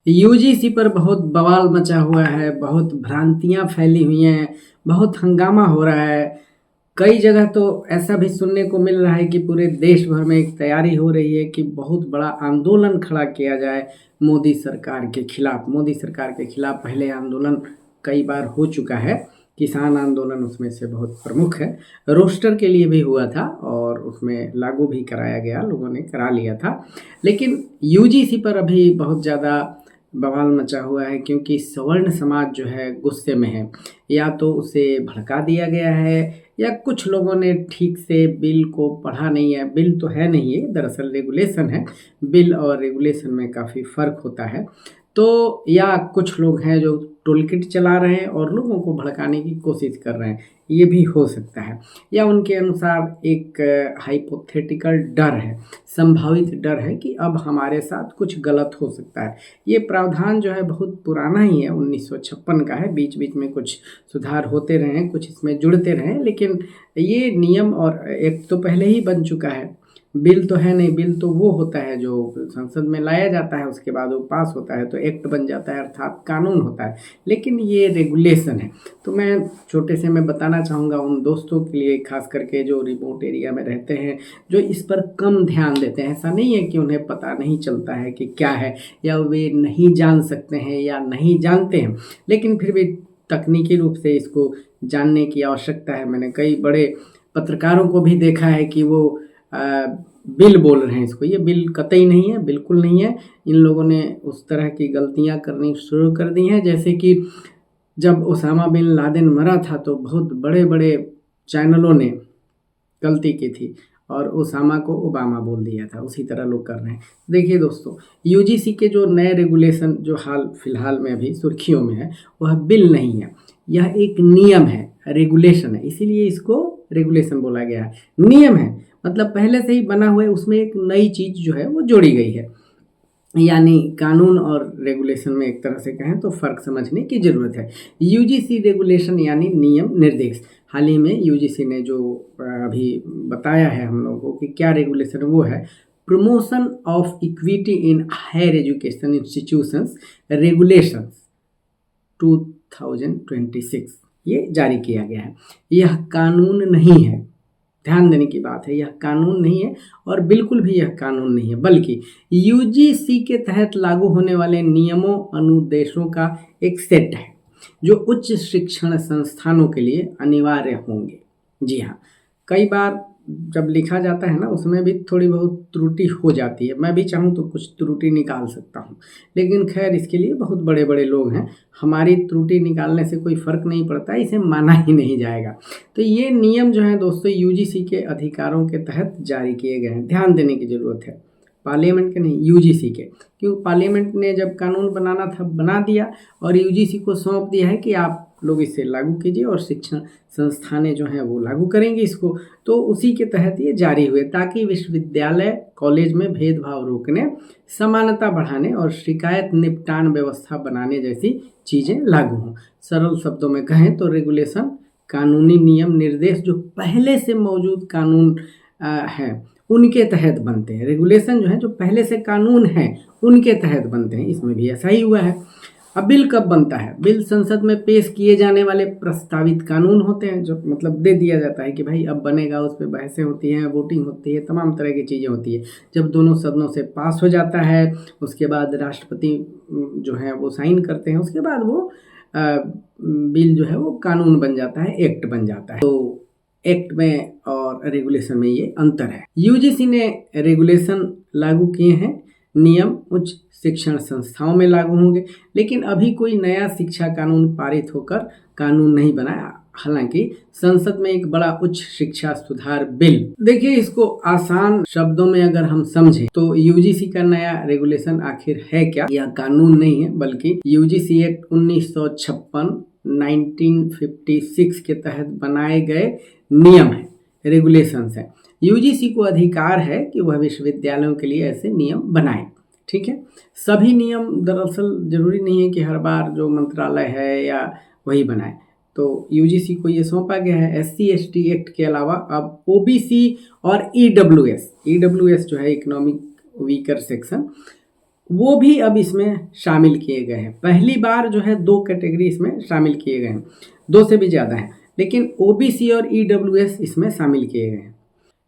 UGC पर बहुत बवाल मचा हुआ है, बहुत भ्रांतियां फैली हुई हैं, बहुत हंगामा हो रहा है। कई जगह तो ऐसा भी सुनने को मिल रहा है कि पूरे देश भर में एक तैयारी हो रही है कि बहुत बड़ा आंदोलन खड़ा किया जाए मोदी सरकार के खिलाफ। मोदी सरकार के खिलाफ पहले आंदोलन कई बार हो चुका है, किसान आंदोलन उसमें से बहुत प्रमुख है। रोस्टर के लिए भी हुआ था और उसमें लागू भी कराया गया, लोगों ने करा लिया था। लेकिन यूजीसी पर अभी बहुत ज़्यादा बवाल मचा हुआ है क्योंकि सवर्ण समाज जो है गुस्से में है। या तो उसे भड़का दिया गया है या कुछ लोगों ने ठीक से बिल को पढ़ा नहीं है। बिल तो है नहीं, है दरअसल रेगुलेशन है। बिल और रेगुलेशन में काफ़ी फ़र्क होता है। तो या कुछ लोग हैं जो टूल किट चला रहे हैं और लोगों को भड़काने की कोशिश कर रहे हैं, ये भी हो सकता है। या उनके अनुसार एक हाइपोथेटिकल डर है, संभावित डर है कि अब हमारे साथ कुछ गलत हो सकता है। ये प्रावधान जो है बहुत पुराना ही है, 1956 का है। बीच बीच में कुछ सुधार होते रहे हैं, कुछ इसमें जुड़ते रहे हैं, लेकिन ये नियम और एक तो पहले ही बन चुका है। बिल तो है नहीं, बिल तो वो होता है जो संसद में लाया जाता है, उसके बाद वो पास होता है तो एक्ट बन जाता है, अर्थात कानून होता है। लेकिन ये रेगुलेशन है। तो मैं छोटे से मैं बताना चाहूँगा उन दोस्तों के लिए, खास करके जो रिमोट एरिया में रहते हैं, जो इस पर कम ध्यान देते हैं। ऐसा नहीं है कि उन्हें पता नहीं चलता है कि क्या है, या वे नहीं जान सकते हैं या नहीं जानते हैं, लेकिन फिर भी तकनीकी रूप से इसको जानने की आवश्यकता है। मैंने कई बड़े पत्रकारों को भी देखा है कि वो बिल बोल रहे हैं इसको। ये बिल कतई नहीं है, बिल्कुल नहीं है। इन लोगों ने उस तरह की गलतियां करनी शुरू कर दी हैं, जैसे कि जब ओसामा बिन लादेन मरा था तो बहुत बड़े बड़े चैनलों ने गलती की थी और ओसामा को ओबामा बोल दिया था। उसी तरह लोग कर रहे हैं। देखिए दोस्तों, यूजीसी के जो नए रेगुलेशन जो हाल फिलहाल में अभी सुर्खियों में है, वह बिल नहीं है, यह एक नियम है, रेगुलेशन है। इसीलिए इसको रेगुलेशन बोला गया है। नियम है मतलब पहले से ही बना हुआ है, उसमें एक नई चीज जो है वो जोड़ी गई है। यानी कानून और रेगुलेशन में एक तरह से कहें तो फर्क समझने की जरूरत है। यूजीसी रेगुलेशन यानी नियम निर्देश। हाल ही में यूजीसी ने जो अभी बताया है हम लोगों को कि क्या रेगुलेशन, वो है promotion of equity in higher education institutions regulations 2026। ये जारी किया गया है। यह कानून नहीं है, ध्यान देने की बात है, यह कानून नहीं है और बिल्कुल भी यह कानून नहीं है, बल्कि यूजीसी के तहत लागू होने वाले नियमों अनुदेशों का एक सेट है जो उच्च शिक्षण संस्थानों के लिए अनिवार्य होंगे। जी हाँ, कई बार जब लिखा जाता है ना, उसमें भी थोड़ी बहुत त्रुटि हो जाती है। मैं भी चाहूँ तो कुछ त्रुटि निकाल सकता हूँ, लेकिन खैर इसके लिए बहुत बड़े बड़े लोग हैं। हमारी त्रुटि निकालने से कोई फर्क नहीं पड़ता, इसे माना ही नहीं जाएगा। तो ये नियम जो है दोस्तों यूजीसी के अधिकारों के तहत जारी किए गए हैं। ध्यान देने की जरूरत है, पार्लियामेंट के नहीं, यूजीसी के। क्यों? पार्लियामेंट ने जब कानून बनाना था बना दिया और यूजीसी को सौंप दिया है कि आप लोग इसे लागू कीजिए और शिक्षण संस्थानें जो हैं वो लागू करेंगे इसको। तो उसी के तहत ये जारी हुए ताकि विश्वविद्यालय कॉलेज में भेदभाव रोकने, समानता बढ़ाने और शिकायत निपटान व्यवस्था बनाने जैसी चीज़ें लागू हों। सरल शब्दों में कहें तो रेगुलेशन कानूनी नियम निर्देश जो पहले से मौजूद कानून हैं उनके तहत बनते हैं। रेगुलेशन जो है जो पहले से कानून है उनके तहत बनते हैं। इसमें भी ऐसा ही हुआ है। अब बिल कब बनता है? बिल संसद में पेश किए जाने वाले प्रस्तावित कानून होते हैं, जो मतलब दे दिया जाता है कि भाई अब बनेगा, उस पर बहसें होती हैं, वोटिंग होती है, तमाम तरह की चीज़ें होती है। जब दोनों सदनों से पास हो जाता है उसके बाद राष्ट्रपति जो है वो साइन करते हैं, उसके बाद वो बिल जो है वो कानून बन जाता है, एक्ट बन जाता है। तो एक्ट में और रेगुलेशन में ये अंतर है। यूजीसी ने रेगुलेशन लागू किए हैं, नियम उच्च शिक्षण संस्थाओं में लागू होंगे, लेकिन अभी कोई नया शिक्षा कानून पारित होकर कानून नहीं बनाया। हालांकि संसद में एक बड़ा उच्च शिक्षा सुधार बिल, देखिए इसको आसान शब्दों में अगर हम समझें तो यूजीसी का नया रेगुलेशन आखिर है क्या? यह कानून नहीं है, बल्कि यूजीसी एक्ट 1956 के तहत बनाए गए नियम है, रेगुलेशंस है। यूजीसी को अधिकार है कि वह विश्वविद्यालयों के लिए ऐसे नियम बनाए। ठीक है, सभी नियम दरअसल जरूरी नहीं है कि हर बार जो मंत्रालय है या वही बनाए। तो यूजीसी को ये सौंपा गया है। एससी एसटी एक्ट के अलावा अब ओबीसी और ईडब्ल्यूएस जो है इकोनॉमिक वीकर सेक्शन, वो भी अब इसमें शामिल किए गए हैं। पहली बार जो है 2 कैटेगरी इसमें शामिल किए गए हैं, 2 से भी ज़्यादा हैं, लेकिन ओबीसी और ईडब्ल्यूएस इसमें शामिल किए गए हैं।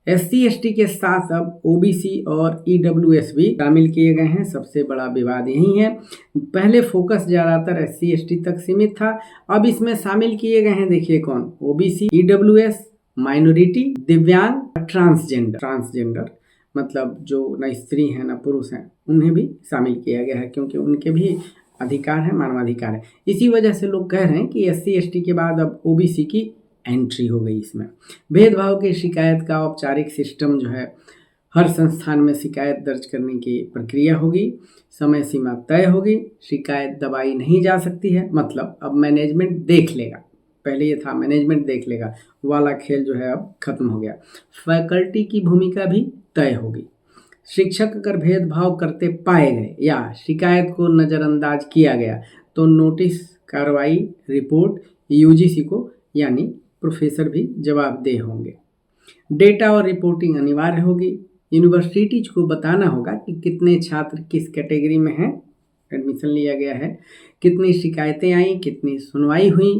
एससी एसटी के साथ अब ओबीसी और ईडब्ल्यूएस भी शामिल किए गए हैं। सबसे बड़ा विवाद यही है। पहले फोकस ज़्यादातर एससी एसटी तक सीमित था, अब इसमें शामिल किए गए हैं, देखिए कौन, ओबीसी, ईडब्ल्यूएस, माइनॉरिटी, दिव्यांग, ट्रांसजेंडर मतलब जो न स्त्री हैं न पुरुष हैं, उन्हें भी शामिल किया गया है, क्योंकि उनके भी अधिकार है, मानवाधिकार है। इसी वजह से लोग कह रहे हैं कि एससी एसटी के बाद अब ओबीसी की एंट्री हो गई इसमें। भेदभाव की शिकायत का औपचारिक सिस्टम जो है, हर संस्थान में शिकायत दर्ज करने की प्रक्रिया होगी, समय सीमा तय होगी, शिकायत दबाई नहीं जा सकती है, मतलब अब मैनेजमेंट देख लेगा। पहले ये था मैनेजमेंट देख लेगा वाला खेल जो है अब खत्म हो गया। फैकल्टी की भूमिका भी तय होगी। शिक्षक अगर भेदभाव करते पाए गए या शिकायत को नज़रअंदाज किया गया तो नोटिस, कार्रवाई, रिपोर्ट यूजीसी को यानी प्रोफेसर भी जवाबदेह होंगे। डेटा और रिपोर्टिंग अनिवार्य होगी। यूनिवर्सिटीज को बताना होगा कि कितने छात्र किस कैटेगरी में हैं, एडमिशन लिया गया है, कितनी शिकायतें आई, कितनी सुनवाई हुई।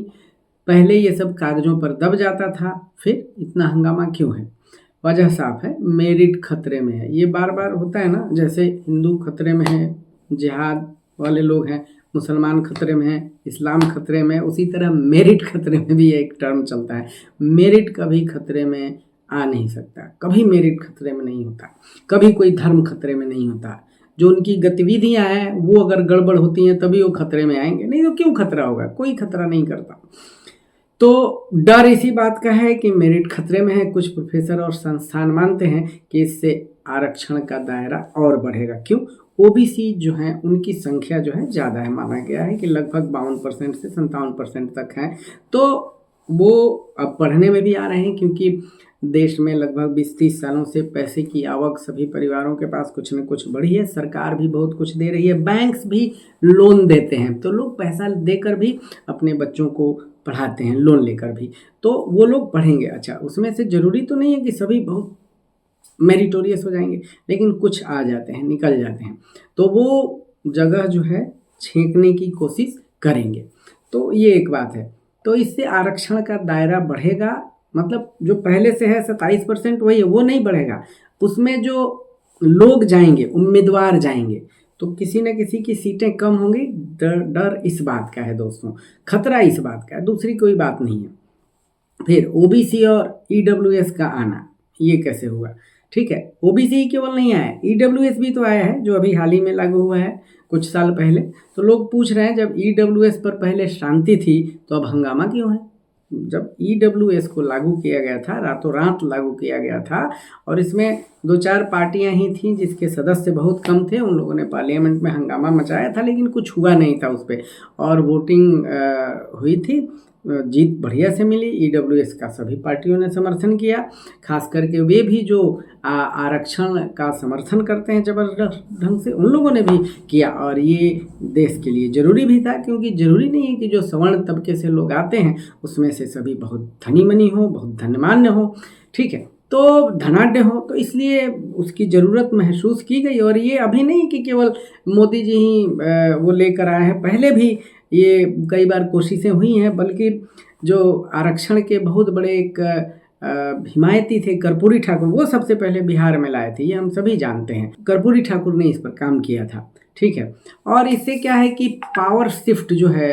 पहले ये सब कागज़ों पर दब जाता था, फिर इतना हंगामा क्यों है? वजह साफ है, मेरिट खतरे में है। ये बार बार होता है ना, जैसे हिंदू खतरे में है, जिहाद वाले लोग हैं, मुसलमान खतरे में है, इस्लाम खतरे में है, उसी तरह मेरिट खतरे में भी एक टर्म चलता है। मेरिट कभी खतरे में आ नहीं सकता, कभी मेरिट खतरे में नहीं होता, कभी कोई धर्म खतरे में नहीं होता। जो उनकी गतिविधियां हैं वो अगर गड़बड़ होती हैं तभी वो खतरे में आएंगे, नहीं तो क्यों खतरा होगा? कोई खतरा नहीं करता। तो डर इसी बात का है कि मेरिट खतरे में है। कुछ प्रोफेसर और संस्थान मानते हैं कि इससे आरक्षण का दायरा और बढ़ेगा। क्यों? ओबीसी जो है उनकी संख्या जो है ज़्यादा है, माना गया है कि लगभग 52% से 57% तक है। तो वो अब पढ़ने में भी आ रहे हैं, क्योंकि देश में लगभग 20-30 सालों से पैसे की आवक सभी परिवारों के पास कुछ न कुछ बढ़ी है। सरकार भी बहुत कुछ दे रही है, बैंक्स भी लोन देते हैं, तो लोग पैसा देकर भी अपने बच्चों को पढ़ाते हैं, लोन लेकर भी, तो वो लोग पढ़ेंगे। अच्छा, उसमें से ज़रूरी तो नहीं है कि सभी बहुत मेरिटोरियस हो जाएंगे, लेकिन कुछ आ जाते हैं, निकल जाते हैं, तो वो जगह जो है छेंकने की कोशिश करेंगे। तो ये एक बात है। तो इससे आरक्षण का दायरा बढ़ेगा, मतलब जो पहले से है 27% वही है, वो नहीं बढ़ेगा। उसमें जो लोग जाएंगे, उम्मीदवार जाएंगे, तो किसी न किसी की सीटें कम होंगी। डर इस बात का है दोस्तों, खतरा इस बात का है, दूसरी कोई बात नहीं है। फिर ओबीसी और ईडब्ल्यूएस का आना, ये कैसे हुआ? ठीक है, ओबीसी केवल नहीं आया, ईडब्ल्यूएस भी तो आया है, जो अभी हाल ही में लागू हुआ है कुछ साल पहले। तो लोग पूछ रहे हैं, जब ईडब्ल्यूएस पर पहले शांति थी तो अब हंगामा क्यों है? जब ईडब्ल्यूएस को लागू किया गया था, रातों रात लागू किया गया था, और इसमें 2-4 पार्टियां ही थीं जिसके सदस्य बहुत कम थे। उन लोगों ने पार्लियामेंट में हंगामा मचाया था, लेकिन कुछ हुआ नहीं था उस पर, और वोटिंग हुई थी, जीत बढ़िया से मिली। ईडब्ल्यूएस का सभी पार्टियों ने समर्थन किया, खास करके वे भी जो आरक्षण का समर्थन करते हैं जबरदस्त ढंग से, उन लोगों ने भी किया। और ये देश के लिए ज़रूरी भी था, क्योंकि ज़रूरी नहीं है कि जो सवर्ण तबके से लोग आते हैं उसमें से सभी बहुत धनी मनी हो, बहुत धनमान्य हो, ठीक है, तो धनाढ्य हो, तो इसलिए उसकी ज़रूरत महसूस की गई। और ये अभी नहीं कि केवल मोदी जी ही वो लेकर आए हैं, पहले भी ये कई बार कोशिशें हुई हैं, बल्कि जो आरक्षण के बहुत बड़े एक हिमायती थे कर्पूरी ठाकुर, वो सबसे पहले बिहार में लाए थे, ये हम सभी जानते हैं। कर्पूरी ठाकुर ने इस पर काम किया था, ठीक है। और इससे क्या है कि पावर शिफ्ट जो है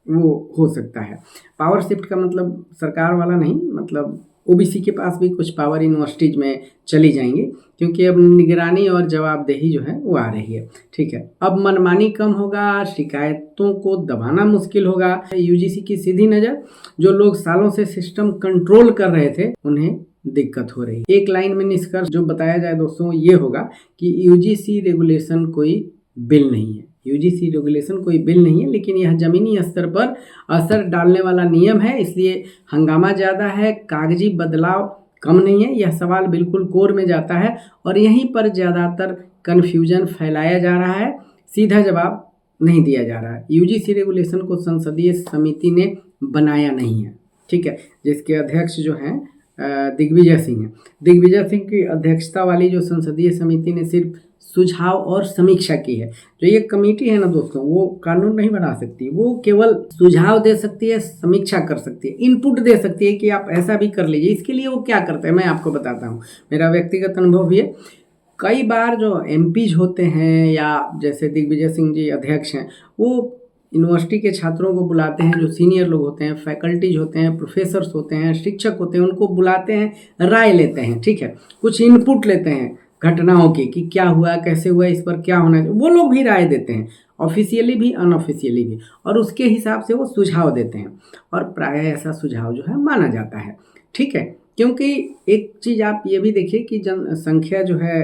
वो हो सकता है। पावर शिफ्ट का मतलब सरकार वाला नहीं, मतलब ओबीसी के पास भी कुछ पावर यूनिवर्सिटीज में चली जाएंगी, क्योंकि अब निगरानी और जवाबदेही जो है वो आ रही है, ठीक है। अब मनमानी कम होगा, शिकायतों को दबाना मुश्किल होगा। यूजीसी की सीधी नज़र, जो लोग सालों से सिस्टम कंट्रोल कर रहे थे उन्हें दिक्कत हो रही है। एक लाइन में निष्कर्ष जो बताया जाए दोस्तों, ये होगा कि यूजीसी रेगुलेशन कोई बिल नहीं है। यूजीसी रेगुलेशन कोई बिल नहीं है, लेकिन यह ज़मीनी स्तर पर असर डालने वाला नियम है, इसलिए हंगामा ज़्यादा है, कागजी बदलाव कम नहीं है। यह सवाल बिल्कुल कोर में जाता है और यहीं पर ज़्यादातर कन्फ्यूजन फैलाया जा रहा है, सीधा जवाब नहीं दिया जा रहा है। यूजीसी रेगुलेशन को संसदीय समिति ने बनाया नहीं है, ठीक है, जिसके अध्यक्ष जो हैं दिग्विजय सिंह हैं। दिग्विजय सिंह की अध्यक्षता वाली जो संसदीय समिति ने सिर्फ सुझाव और समीक्षा की है। जो ये कमेटी है ना दोस्तों, वो कानून नहीं बना सकती, वो केवल सुझाव दे सकती है, समीक्षा कर सकती है, इनपुट दे सकती है कि आप ऐसा भी कर लीजिए। इसके लिए वो क्या करते हैं मैं आपको बताता हूँ, मेरा व्यक्तिगत अनुभव भी है। कई बार जो एमपीज होते हैं या जैसे दिग्विजय सिंह जी अध्यक्ष हैं, वो यूनिवर्सिटी के छात्रों को बुलाते हैं, जो सीनियर लोग होते हैं, फैकल्टीज होते हैं, प्रोफेसर्स होते हैं, शिक्षक होते हैं, उनको बुलाते हैं, राय लेते हैं, ठीक है, कुछ इनपुट लेते हैं घटनाओं की कि क्या हुआ, कैसे हुआ, इस पर क्या होना चाहिए, वो लोग भी राय देते हैं, ऑफिशियली भी अनऑफिशियली भी, और उसके हिसाब से वो सुझाव देते हैं और प्रायः ऐसा सुझाव जो है माना जाता है, ठीक है। क्योंकि एक चीज़ आप ये भी देखिए कि जनसंख्या जो है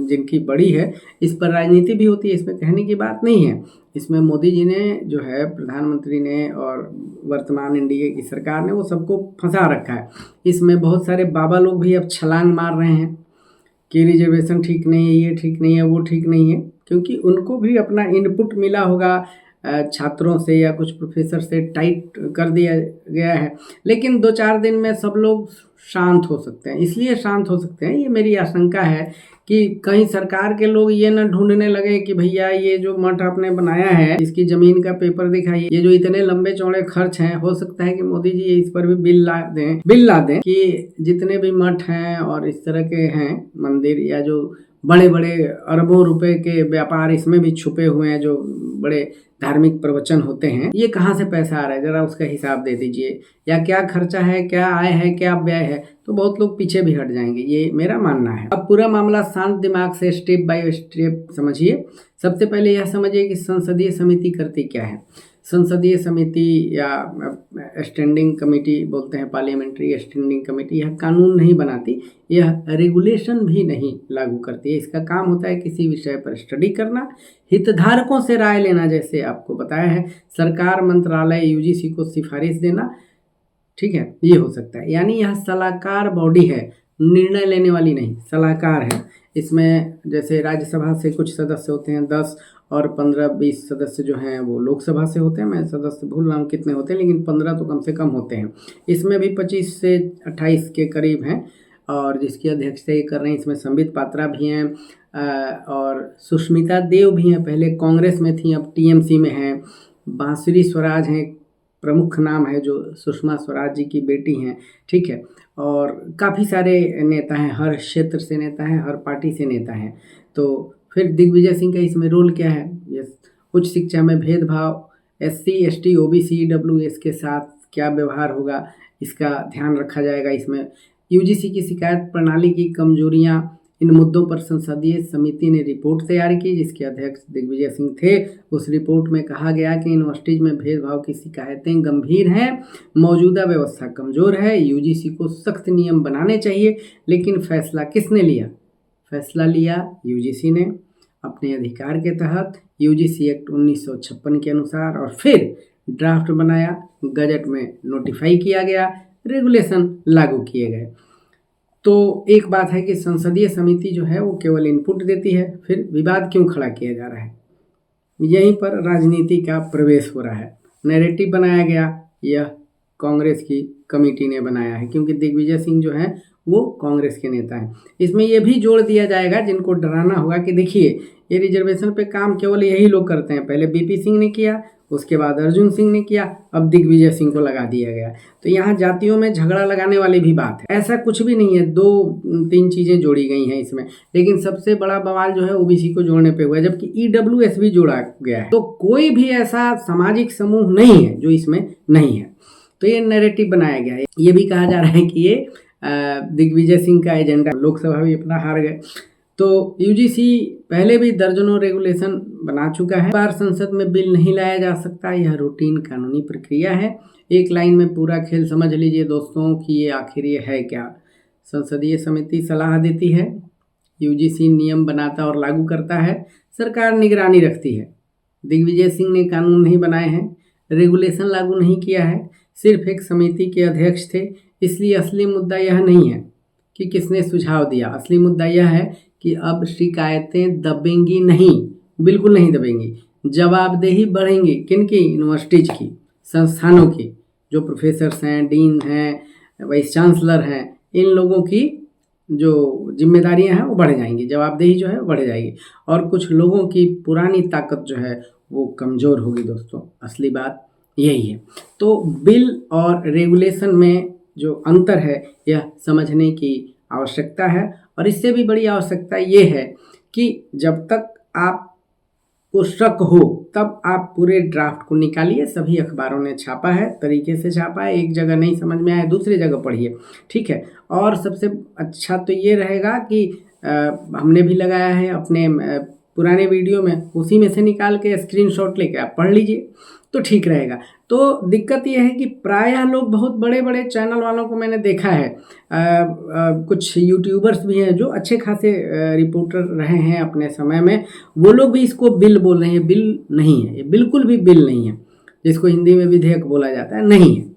जिनकी बड़ी है, इस पर राजनीति भी होती है, इसमें कहने की बात नहीं है। इसमें मोदी जी ने जो है, प्रधानमंत्री ने और वर्तमान एनडीए की सरकार ने वो सबको फंसा रखा है। इसमें बहुत सारे बाबा लोग भी अब छलांग मार रहे हैं कि रिजर्वेशन ठीक नहीं है, ये ठीक नहीं है, वो ठीक नहीं है, क्योंकि उनको भी अपना इनपुट मिला होगा छात्रों से या कुछ प्रोफेसर से, टाइट कर दिया गया है। लेकिन 2-4 दिन में सब लोग शांत हो सकते हैं। इसलिए शांत हो सकते हैं, ये मेरी आशंका है कि कहीं सरकार के लोग ये ना ढूंढने लगे कि भैया ये जो मठ आपने बनाया है, इसकी जमीन का पेपर दिखाइए, ये जो इतने लंबे चौड़े खर्च हैं, हो सकता है कि मोदी जी इस पर भी बिल ला दें कि जितने भी मठ हैं और इस तरह के हैं मंदिर या जो बड़े बड़े अरबों रुपए के व्यापार इसमें भी छुपे हुए हैं, जो बड़े धार्मिक प्रवचन होते हैं, ये कहाँ से पैसा आ रहा है, जरा उसका हिसाब दे दीजिए, या क्या खर्चा है, क्या आय है, क्या व्यय है, तो बहुत लोग पीछे भी हट जाएंगे, ये मेरा मानना है। अब पूरा मामला शांत दिमाग से स्टेप बाय स्टेप समझिए। सबसे पहले यह समझिए कि संसदीय समिति करती क्या है। संसदीय समिति या स्टैंडिंग कमेटी बोलते हैं, पार्लियामेंट्री स्टैंडिंग कमेटी, यह कानून नहीं बनाती, यह रेगुलेशन भी नहीं लागू करती है। इसका काम होता है किसी विषय पर स्टडी करना, हितधारकों से राय लेना, जैसे आपको बताया है, सरकार, मंत्रालय, यूजीसी को सिफारिश देना, ठीक है, ये हो सकता है। यानी यह सलाहकार बॉडी है, निर्णय लेने वाली नहीं, सलाहकार है। इसमें जैसे राज्यसभा से कुछ सदस्य होते हैं 10 और 15-20 सदस्य जो हैं वो लोकसभा से होते हैं। मैं सदस्य भूल रहा हूँ कितने होते हैं, लेकिन 15 तो कम से कम होते हैं। इसमें भी 25 से 28 के करीब हैं, और जिसकी अध्यक्षता ये कर रहे हैं, इसमें संबित पात्रा भी हैं और सुष्मिता देव भी हैं, पहले कांग्रेस में थी, अब टीएमसी में हैं। बांसुरी स्वराज हैं, प्रमुख नाम है, जो सुषमा स्वराज जी की बेटी हैं, ठीक है। और काफ़ी सारे नेता हैं, हर क्षेत्र से नेता हैं, हर पार्टी से नेता हैं। तो फिर दिग्विजय सिंह का इसमें रोल क्या है? उच्च शिक्षा में भेदभाव, SC ST OBC EWS के साथ क्या व्यवहार होगा, इसका ध्यान रखा जाएगा। इसमें यूजीसी की शिकायत प्रणाली की कमजोरियां, इन मुद्दों पर संसदीय समिति ने रिपोर्ट तैयार की, जिसके अध्यक्ष दिग्विजय सिंह थे। उस रिपोर्ट में कहा गया कि यूनिवर्सिटीज में भेदभाव की शिकायतें गंभीर हैं, मौजूदा व्यवस्था कमजोर है, यूजीसी को सख्त नियम बनाने चाहिए। लेकिन फैसला किसने लिया? फैसला लिया यूजीसी ने अपने अधिकार के तहत, यूजीसी एक्ट 1956 के अनुसार, और फिर ड्राफ्ट बनाया, गजट में नोटिफाई किया गया, रेगुलेशन लागू किए गए। तो एक बात है कि संसदीय समिति जो है वो केवल इनपुट देती है। फिर विवाद क्यों खड़ा किया जा रहा है? यहीं पर राजनीति का प्रवेश हो रहा है। नैरेटिव बनाया गया, यह कांग्रेस की कमेटी ने बनाया है, क्योंकि दिग्विजय सिंह जो है वो कांग्रेस के नेता हैं। इसमें यह भी जोड़ दिया जाएगा, जिनको डराना होगा, कि देखिए ये रिजर्वेशन पे काम केवल यही लोग करते हैं। पहले बीपी सिंह ने किया, उसके बाद अर्जुन सिंह ने किया, अब दिग्विजय सिंह को लगा दिया गया। तो यहाँ जातियों में झगड़ा लगाने वाली भी बात है, ऐसा कुछ भी नहीं है। 2-3 चीज़ें जोड़ी गई हैं इसमें, लेकिन सबसे बड़ा बवाल जो है ओबीसी को जोड़ने पे हुआ है, जबकि EWS भी जोड़ा गया है। तो कोई भी ऐसा सामाजिक समूह नहीं है जो इसमें नहीं है। तो ये नैरेटिव बनाया गया है। ये भी कहा जा रहा है कि ये दिग्विजय सिंह का एजेंडा, लोकसभा भी अपना हार गए। तो यूजीसी पहले भी दर्जनों रेगुलेशन बना चुका है। बार संसद में बिल नहीं लाया जा सकता, यह रूटीन कानूनी प्रक्रिया है। एक लाइन में पूरा खेल समझ लीजिए दोस्तों कि ये आखिर ये है क्या। संसदीय समिति सलाह देती है, यूजीसी नियम बनाता और लागू करता है, सरकार निगरानी रखती है। दिग्विजय सिंह ने कानून नहीं बनाए हैं, रेगुलेशन लागू नहीं किया है, सिर्फ एक समिति के अध्यक्ष थे। इसलिए असली मुद्दा यह नहीं है कि किसने सुझाव दिया, असली मुद्दा यह है कि अब शिकायतें दबेंगी नहीं, बिल्कुल नहीं दबेंगी। जवाबदेही बढ़ेंगी, किनकी? यूनिवर्सिटीज की, संस्थानों की, जो प्रोफेसर्स हैं, डीन हैं, वाइस चांसलर हैं, इन लोगों की जो जिम्मेदारियां हैं वो बढ़ जाएंगी, जवाबदेही जो है वो बढ़ जाएगी, और कुछ लोगों की पुरानी ताकत जो है वो कमज़ोर होगी। दोस्तों असली बात यही है। तो बिल और रेगुलेशन में जो अंतर है यह समझने की आवश्यकता है, और इससे भी बड़ी आवश्यकता ये है कि जब तक आपको शक हो तब आप पूरे ड्राफ्ट को निकालिए। सभी अखबारों ने छापा है, तरीके से छापा है, एक जगह नहीं समझ में आए दूसरी जगह पढ़िए, ठीक है। और सबसे अच्छा तो ये रहेगा कि हमने भी लगाया है अपने पुराने वीडियो में, उसी में से निकाल के स्क्रीनशॉट लेके आप पढ़ लीजिए तो ठीक रहेगा। तो दिक्कत यह है कि प्रायः लोग, बहुत बड़े बड़े चैनल वालों को मैंने देखा है, कुछ यूट्यूबर्स भी हैं जो अच्छे खासे रिपोर्टर रहे हैं अपने समय में, वो लोग भी इसको बिल बोल रहे हैं। बिल नहीं है, ये बिल्कुल भी बिल नहीं है, जिसको हिंदी में विधेयक बोला जाता है, नहीं है।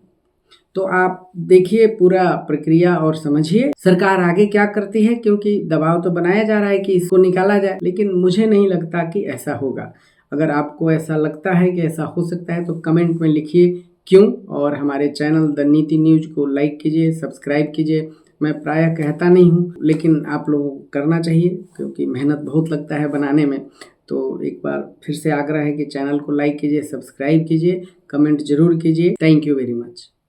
तो आप देखिए पूरा प्रक्रिया और समझिए सरकार आगे क्या करती है, क्योंकि दबाव तो बनाया जा रहा है कि इसको निकाला जाए, लेकिन मुझे नहीं लगता कि ऐसा होगा। अगर आपको ऐसा लगता है कि ऐसा हो सकता है तो कमेंट में लिखिए क्यों, और हमारे चैनल द नीति न्यूज को लाइक कीजिए, सब्सक्राइब कीजिए। मैं प्रायः कहता नहीं हूँ, लेकिन आप लोगों को करना चाहिए क्योंकि मेहनत बहुत लगता है बनाने में। तो एक बार फिर से आग्रह है कि चैनल को लाइक कीजिए, सब्सक्राइब कीजिए, कमेंट जरूर कीजिए। Thank you very much.